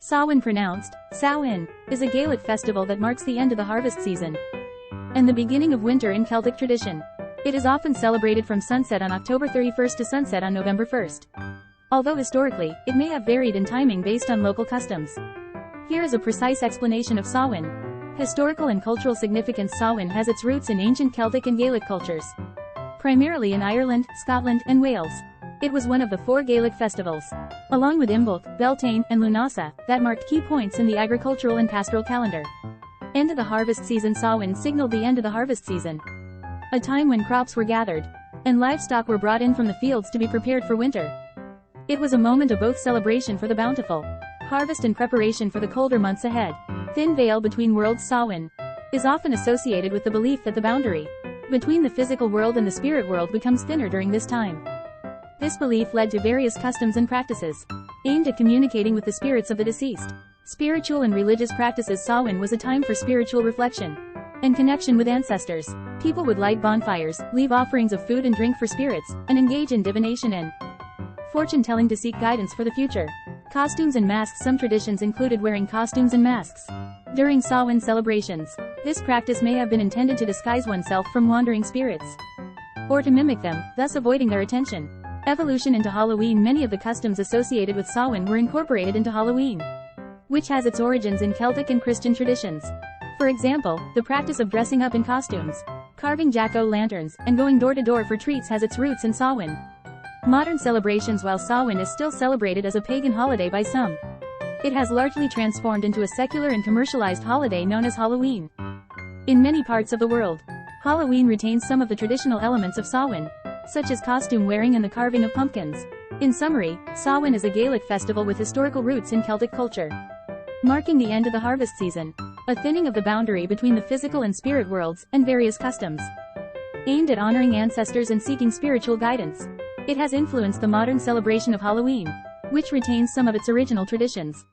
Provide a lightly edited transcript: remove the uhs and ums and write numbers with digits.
Samhain, pronounced sow-in, is a Gaelic festival that marks the end of the harvest season and the beginning of winter in Celtic tradition. It is often celebrated from sunset on October 31st to sunset on November 1st. Although historically, it may have varied in timing based on local customs. Here is a precise explanation of Samhain. Historical and cultural significance. Samhain has its roots in ancient Celtic and Gaelic cultures, primarily in Ireland, Scotland, and Wales. It was one of the 4 Gaelic festivals, along with Imbolc, Beltane, and Lughnasadh, that marked key points in the agricultural and pastoral calendar. End of the harvest season. Samhain signaled the end of the harvest season, a time when crops were gathered and livestock were brought in from the fields to be prepared for winter. It was a moment of both celebration for the bountiful harvest and preparation for the colder months ahead. Thin veil between worlds. Samhain is often associated with the belief that the boundary between the physical world and the spirit world becomes thinner during this time. This belief led to various customs and practices aimed at communicating with the spirits of the deceased. Spiritual and religious practices. Samhain was a time for spiritual reflection and connection with ancestors. People would light bonfires, leave offerings of food and drink for spirits, and engage in divination and fortune-telling to seek guidance for the future. Costumes and masks. Some traditions included wearing costumes and masks during Samhain celebrations. This practice may have been intended to disguise oneself from wandering spirits or to mimic them, thus avoiding their attention. Evolution into Halloween. Many of the customs associated with Samhain were incorporated into Halloween, which has its origins in Celtic and Christian traditions. For example, the practice of dressing up in costumes, carving jack-o'-lanterns, and going door to door for treats has its roots in Samhain. Modern celebrations. While Samhain is still celebrated as a pagan holiday by some, it has largely transformed into a secular and commercialized holiday known as Halloween. In many parts of the world, Halloween retains some of the traditional elements of Samhain, such as costume wearing and the carving of pumpkins. In summary, Samhain is a Gaelic festival with historical roots in Celtic culture, marking the end of the harvest season, a thinning of the boundary between the physical and spirit worlds, and various customs aimed at honoring ancestors and seeking spiritual guidance. It has influenced the modern celebration of Halloween, which retains some of its original traditions.